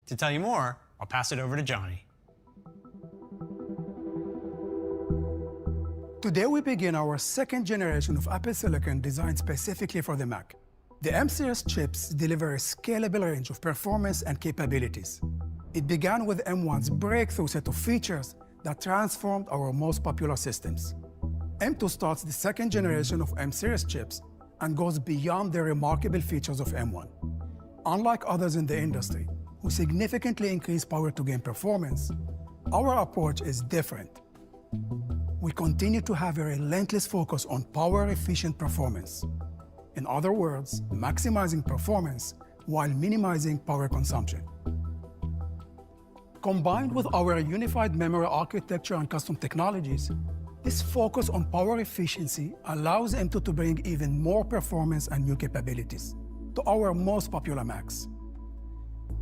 To tell you more, I'll pass it over to Johnny. Today we begin our second generation of Apple Silicon designed specifically for the Mac. The M-series chips deliver a scalable range of performance and capabilities. It began with M1's breakthrough set of features that transformed our most popular systems. M2 starts the second generation of M-series chips and goes beyond the remarkable features of M1. Unlike others in the industry, who significantly increase power to gain performance, our approach is different. We continue to have a relentless focus on power-efficient performance. In other words, maximizing performance while minimizing power consumption. Combined with our unified memory architecture and custom technologies, this focus on power efficiency allows M2 to bring even more performance and new capabilities to our most popular Macs.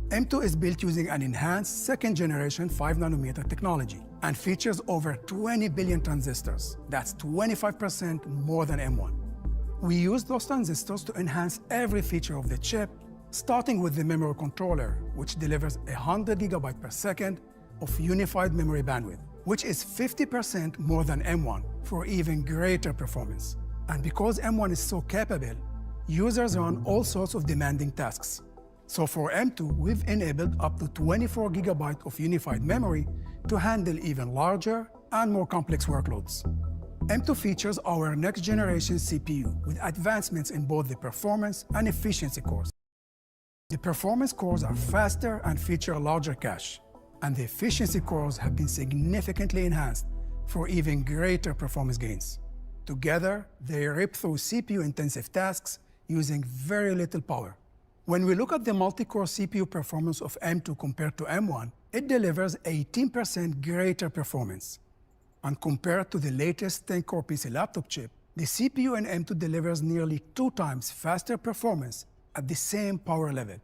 M2 is built using an enhanced second-generation 5nm technology and features over 20 billion transistors. That's 25% more than M1. We use those transistors to enhance every feature of the chip, starting with the memory controller, which delivers 100 GB per second of unified memory bandwidth, which is 50% more than M1 for even greater performance. And because M1 is so capable, users run all sorts of demanding tasks. So for M2, we've enabled up to 24 GB of unified memory to handle even larger and more complex workloads. M2 features our next-generation CPU with advancements in both the performance and efficiency cores. The performance cores are faster and feature a larger cache, and the efficiency cores have been significantly enhanced for even greater performance gains. Together, they rip through CPU-intensive tasks using very little power. When we look at the multi-core CPU performance of M2 compared to M1, it delivers 18% greater performance. And compared to the latest 10-core PC laptop chip, the CPU in M2 delivers nearly 2 times faster performance at the same power level.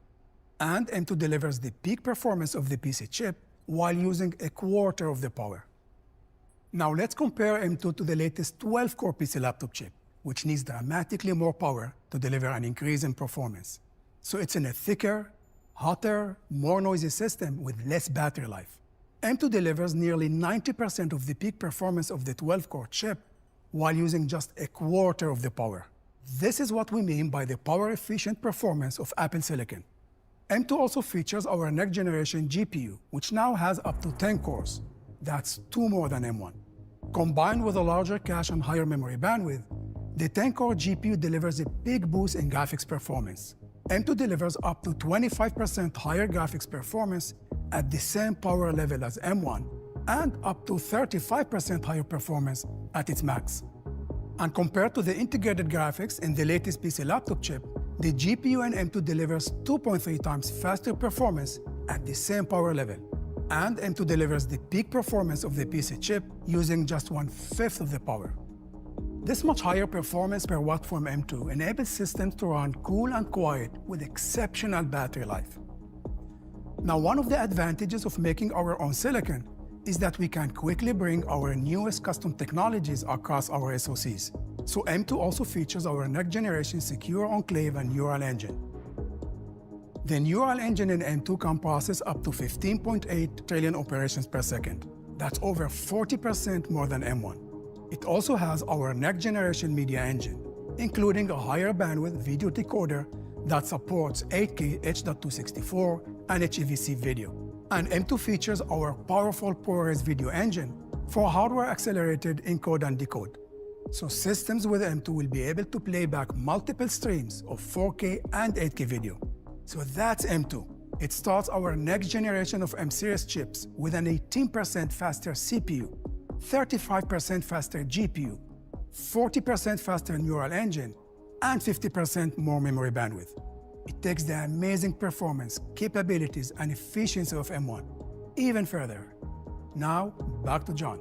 And M2 delivers the peak performance of the PC chip while using a quarter of the power. Now let's compare M2 to the latest 12-core PC laptop chip, which needs dramatically more power to deliver an increase in performance. So it's in a thicker, hotter, more noisy system with less battery life. M2 delivers nearly 90% of the peak performance of the 12-core chip while using just a quarter of the power. This is what we mean by the power-efficient performance of Apple Silicon. M2 also features our next-generation GPU, which now has up to 10 cores. That's 2 more than M1. Combined with a larger cache and higher memory bandwidth, the 10-core GPU delivers a big boost in graphics performance. M2 delivers up to 25% higher graphics performance at the same power level as M1, and up to 35% higher performance at its max. And compared to the integrated graphics in the latest PC laptop chip, the GPU in M2 delivers 2.3 times faster performance at the same power level. And M2 delivers the peak performance of the PC chip using just 1/5 of the power. This much higher performance per watt from M2 enables systems to run cool and quiet with exceptional battery life. Now, one of the advantages of making our own silicon is that we can quickly bring our newest custom technologies across our SoCs. So M2 also features our next-generation Secure Enclave and Neural Engine. The Neural Engine in M2 can process up to 15.8 trillion operations per second. That's over 40% more than M1. It also has our next-generation Media Engine, including a higher bandwidth video decoder that supports 8K H.264 and HEVC video. And M2 features our powerful ProRes video engine for hardware-accelerated encode and decode. So systems with M2 will be able to play back multiple streams of 4K and 8K video. So that's M2. It starts our next generation of M-series chips with an 18% faster CPU, 35% faster GPU, 40% faster neural engine, and 50% more memory bandwidth. It takes the amazing performance, capabilities, and efficiency of M1 even further. Now, back to John.